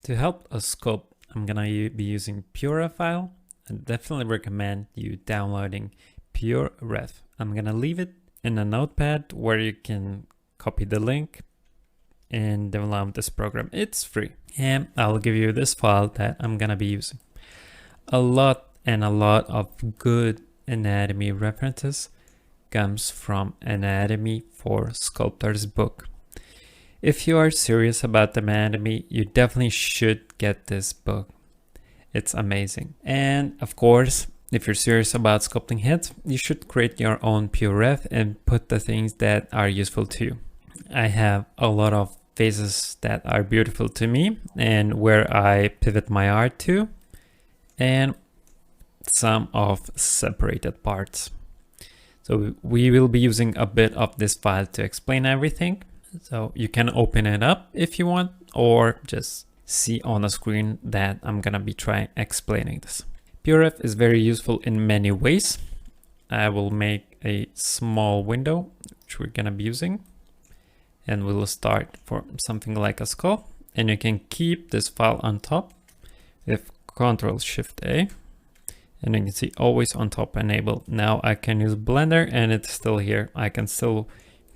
To help us sculpt, I'm gonna be using Purifile. I definitely recommend you downloading PureRef. I'm gonna leave it in a notepad where you can copy the link and download this program. It's free. And I'll give you this file that I'm gonna be using. A lot of good anatomy references comes from Anatomy for Sculptors book. If you are serious about anatomy, you definitely should get this book. It's amazing. And of course, if you're serious about sculpting heads, you should create your own PureRef and put the things that are useful to you. I have a lot of faces that are beautiful to me and where I pivot my art to, and some of separated parts. So we will be using a bit of this file to explain everything. So you can open it up if you want, or just see on the screen that I'm gonna be explaining this. PureRef is very useful in many ways. I will make a small window, which we're gonna be using, and we'll start for something like a skull. And you can keep this file on top with Ctrl+Shift+A, and you can see always on top enable. Now I can use Blender and it's still here. I can still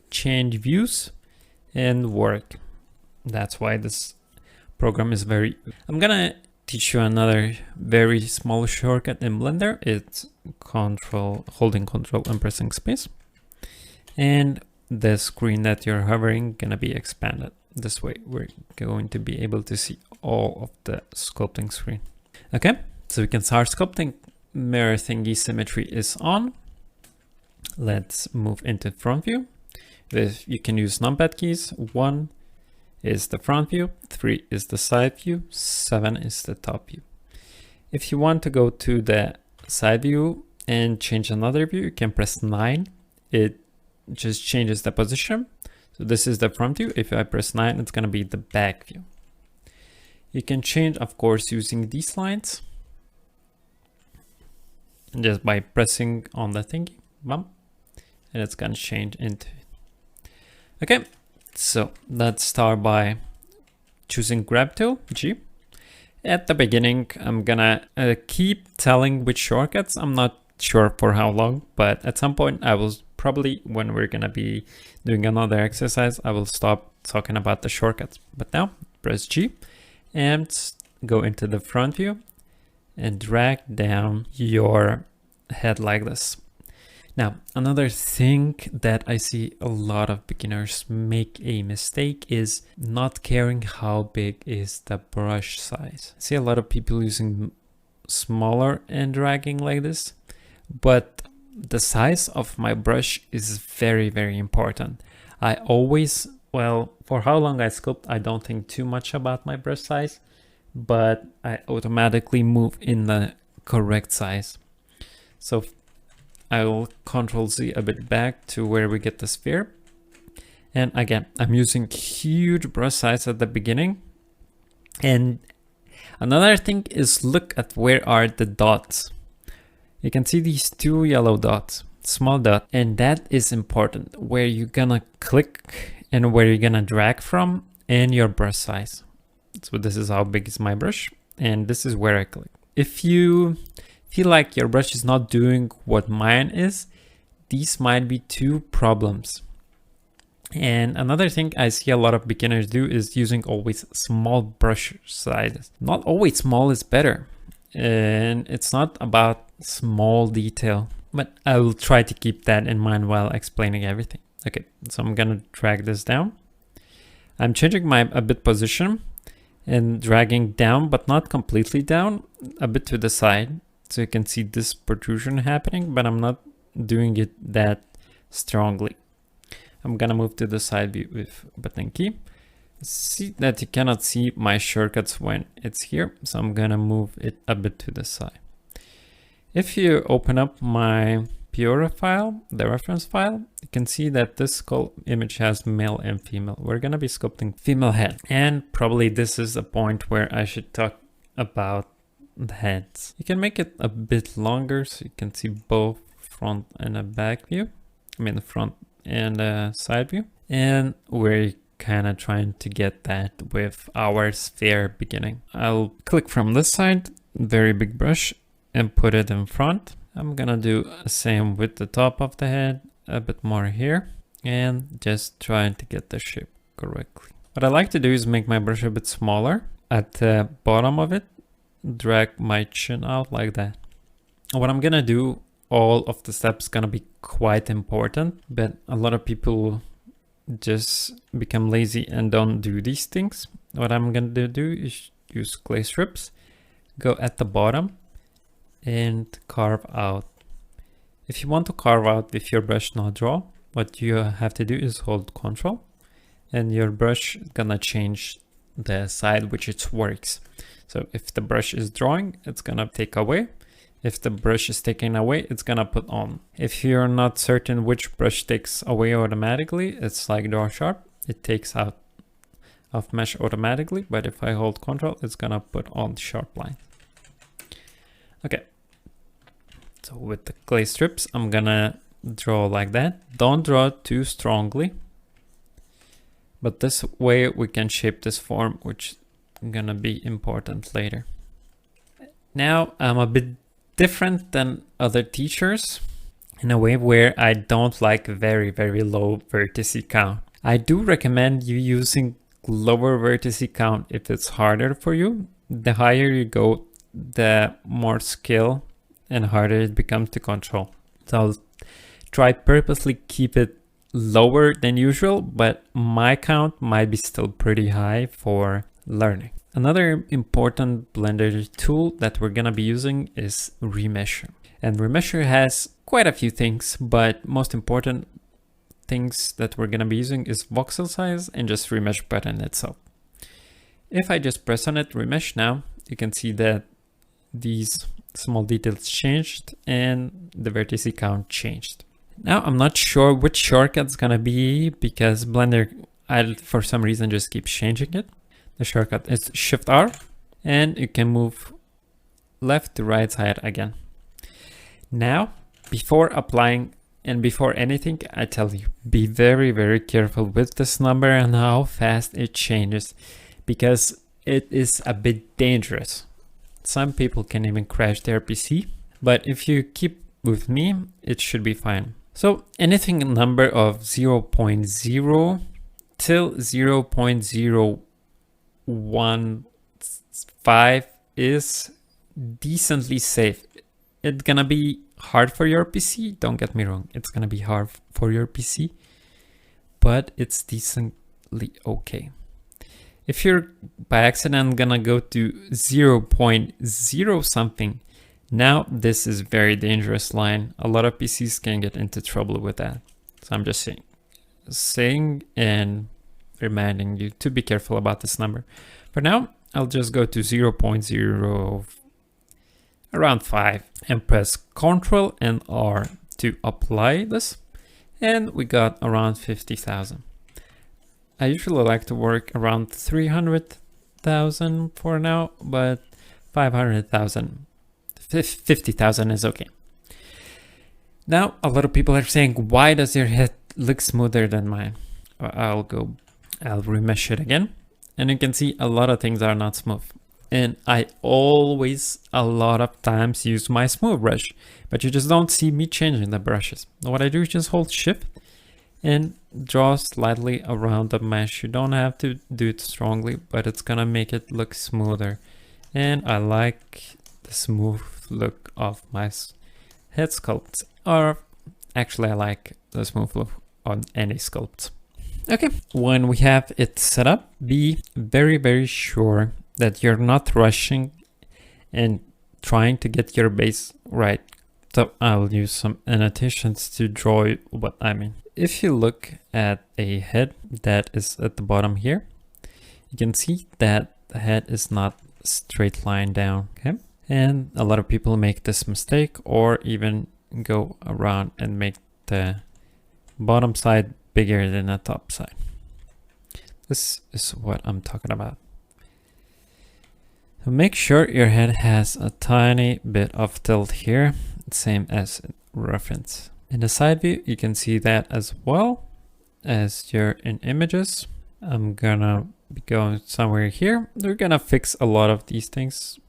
change views and work. That's why this program is I'm gonna teach you another very small shortcut in Blender. It's holding Control and pressing space, and the screen that you're hovering gonna be expanded. This way we're going to be able to see all of the sculpting screen. Okay, so we can start sculpting. Mirror thingy symmetry is on. Let's move into front view. You can use numpad keys. 1 is the front view, 3 is the side view, 7 is the top view. If you want to go to the side view and change another view, you can press 9. It just changes the position. So this is the front view. If I press 9, it's going to be the back view. You can change, of course, using these lines. Just by pressing on the thingy, bump, and it's going to change into it. Okay, so let's start by choosing grab tool, G. At the beginning, I'm gonna keep telling which shortcuts. I'm not sure for how long, but at some point I will probably, when we're gonna be doing another exercise, I will stop talking about the shortcuts. But now press G and go into the front view and drag down your head like this. Now, another thing that I see a lot of beginners make a mistake is not caring how big is the brush size. I see a lot of people using smaller and dragging like this, but the size of my brush is very, very important. I always, well, for how long I sculpt, I don't think too much about my brush size, but I automatically move in the correct size. So I will Ctrl+Z a bit back to where we get the sphere. And again, I'm using huge brush size at the beginning. And another thing is look at where are the dots. You can see these 2 yellow dots, small dot, and that is important, where you're gonna click and where you're gonna drag from and your brush size. So this is how big is my brush, and this is where I click. If you feel like your brush is not doing what mine is, these might be 2 problems. And another thing I see a lot of beginners do is using always small brush sizes. Not always small is better, and it's not about small detail, but I will try to keep that in mind while explaining everything. Okay, so I'm gonna drag this down. I'm changing my a bit position and dragging down, but not completely down, a bit to the side. So you can see this protrusion happening, but I'm not doing it that strongly. I'm gonna move to the side view with button key. See that you cannot see my shortcuts when it's here, so I'm gonna move it a bit to the side. If you open up my Purifile, the reference file, you can see that this skull image has male and female. We're gonna be sculpting female head, and probably this is a point where I should talk about the heads. You can make it a bit longer so you can see both front and a back view. I mean the front and side view. And we're kind of trying to get that with our sphere beginning. I'll click from this side, very big brush, and put it in front. I'm gonna do the same with the top of the head, a bit more here, and just trying to get the shape correctly. What I like to do is make my brush a bit smaller at the bottom of it, drag my chin out like that. What I'm gonna do, all of the steps gonna be quite important, but a lot of people just become lazy and don't do these things. What I'm gonna do is use clay strips, go at the bottom and carve out. If you want to carve out with your brush, not draw, what you have to do is hold Ctrl and your brush is gonna change the side which it works. So if the brush is drawing, it's gonna take away. If the brush is taken away, it's gonna put on. If you're not certain which brush takes away automatically, it's like draw sharp. It takes out of mesh automatically, but if I hold Ctrl, it's gonna put on sharp line. Okay. So with the clay strips, I'm gonna draw like that. Don't draw too strongly, but this way we can shape this form, which is gonna be important later. Now I'm a bit different than other teachers in a way where I don't like very low vertex count. I do recommend you using lower vertex count if it's harder for you. The higher you go, the more skill and harder it becomes to control. So I'll try purposely keep it lower than usual, but my count might be still pretty high for learning. Another important Blender tool that we're gonna be using is Remesher. And Remesher has quite a few things, but most important things that we're gonna be using is voxel size and just remesh button itself. If I just press on it, remesh now, you can see that these small details changed and the vertex count changed. Now I'm not sure which shortcut's gonna be because Blender, for some reason, just keeps changing it. The shortcut is Shift R and you can move left to right side again. Now, before applying and before anything, I tell you, be very careful with this number and how fast it changes because it is a bit dangerous. Some people can even crash their PC, but if you keep with me, it should be fine. So anything number of 0.0 till 0.015 is decently safe. It's gonna be hard for your PC, don't get me wrong, it's gonna be hard for your PC, but it's decently okay. If you're by accident gonna go to 0.0 something, now this is very dangerous line. A lot of PCs can get into trouble with that. So I'm just saying and reminding you to be careful about this number. For now, I'll just go to 0.0 around 5 and press Ctrl and R to apply this. And we got around 50,000. I usually like to work around 300,000 for now, but 500,000, 50,000 is okay. Now, a lot of people are saying, why does your head look smoother than mine? I'll remesh it again. And you can see a lot of things are not smooth. And I always, a lot of times, use my smooth brush, but you just don't see me changing the brushes. What I do is just hold Shift and draw slightly around the mesh. You don't have to do it strongly, but it's gonna make it look smoother. And I like the smooth look of my head sculpts, or actually I like the smooth look on any sculpt. Okay, when we have it set up, be very sure that you're not rushing and trying to get your base right. So I'll use some annotations to draw what I mean. If you look at a head that is at the bottom here, you can see that the head is not straight line down, okay? And a lot of people make this mistake or even go around and make the bottom side bigger than the top side. This is what I'm talking about. So make sure your head has a tiny bit of tilt here, same as reference. In the side view, you can see that as well as you're in images. I'm gonna be going somewhere here. We're gonna fix a lot of these things.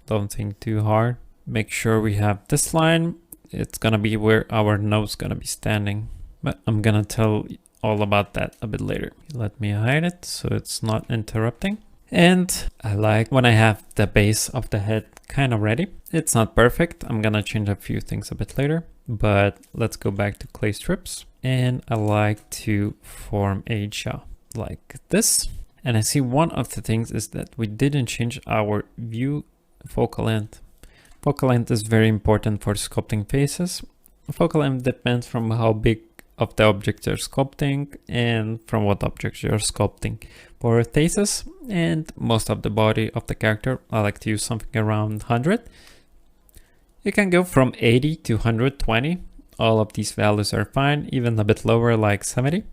Don't think too hard. Make sure we have this line. It's gonna be where our node's gonna be standing. But I'm gonna tell all about that a bit later. Let me hide it so it's not interrupting. And I like when I have the base of the head kind of ready. It's not perfect. I'm gonna change a few things a bit later. But let's go back to clay strips. And I like to form a jaw like this. And I see one of the things is that we didn't change our view focal length. Focal length is very important for sculpting faces. Focal length depends from how big of the object you're sculpting and from what object you're sculpting. For faces and most of the body of the character, I like to use something around 100. You can go from 80 to 120. All of these values are fine, even a bit lower like 70.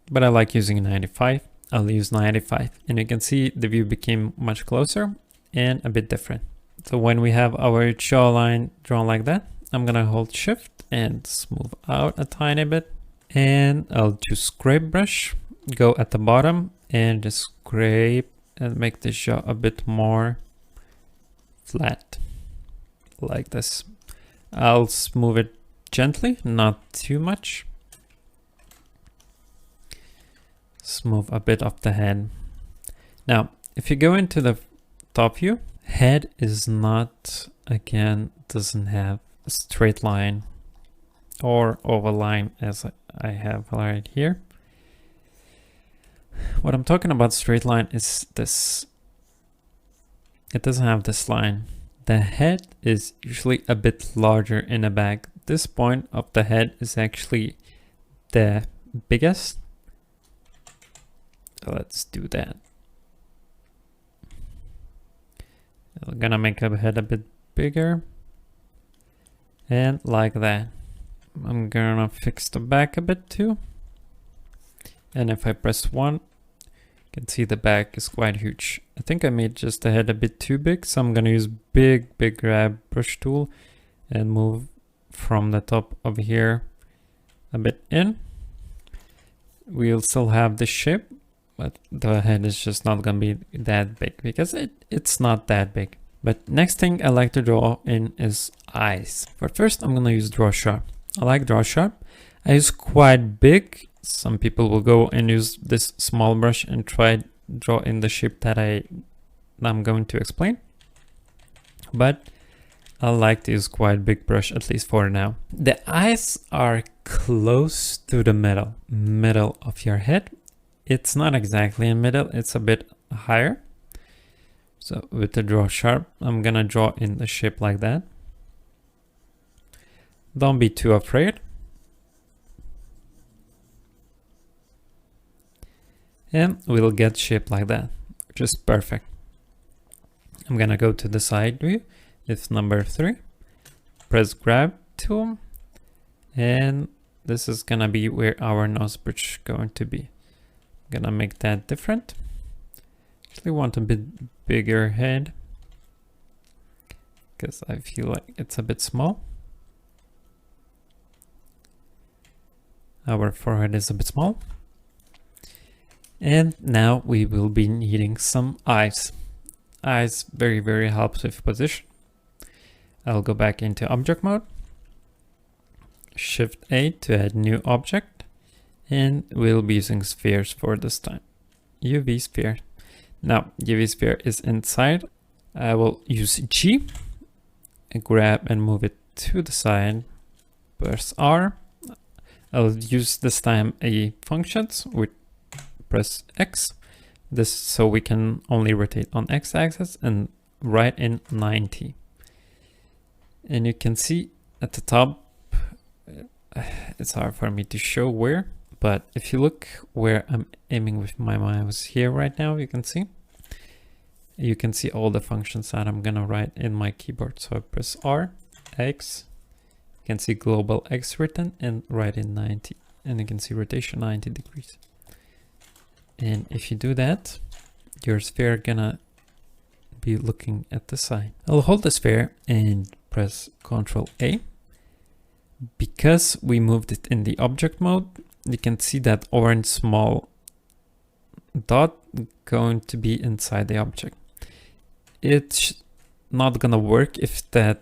But I like using 95. I'll use 95. And you can see the view became much closer and a bit different. So when we have our jawline drawn like that, I'm gonna hold shift and smooth out a tiny bit. And I'll choose scrape brush, go at the bottom and just scrape and make the jaw a bit more flat like this. I'll smooth it gently, not too much. Smooth a bit of the head. Now, if you go into the top view, head is not, again, doesn't have a straight line or oval line as I have right here. What I'm talking about straight line is this. It doesn't have this line. The head is usually a bit larger in the back. This point of the head is actually the biggest. So let's do that. I'm gonna make the head a bit bigger. And like that. I'm gonna fix the back a bit too. And if I press 1, you can see the back is quite huge. I think I made just the head a bit too big, so I'm gonna use big grab brush tool and move from the top of here a bit in. We'll still have the shape, but the head is just not gonna be that big because it's not that big. But next thing I like to draw in is eyes. But first I'm gonna use draw sharp. I like draw sharp. I use quite big. Some people will go and use this small brush and try draw in the shape that I'm going to explain. But I like to use quite big brush, at least for now. The eyes are close to the middle of your head. It's not exactly in middle, it's a bit higher. So with the draw sharp, I'm gonna draw in the shape like that. Don't be too afraid. And we'll get shape like that, which is perfect. I'm gonna go to the side view. It's number 3. Press grab tool. And this is gonna be where our nose bridge is going to be. I'm gonna make that different. Actually want a bit bigger head because I feel like it's a bit small. Our forehead is a bit small. And now we will be needing some eyes. Eyes very helps with position. I'll go back into object mode. Shift A to add new object. And we'll be using spheres for this time. UV sphere. Now UV sphere is inside. I will use G and grab and move it to the side. Press R. I'll use this time a functions with press X. This so we can only rotate on X axis and right in 90. And you can see at the top, it's hard for me to show where, but if you look where I'm aiming with my mouse here right now, you can see all the functions that I'm gonna write in my keyboard. So I press R, X, you can see global X written and right in 90. And you can see rotation 90 degrees. And if you do that, your sphere gonna be looking at the side. I'll hold the sphere and press Ctrl A. Because we moved it in the object mode, you can see that orange small dot going to be inside the object. It's not gonna work if that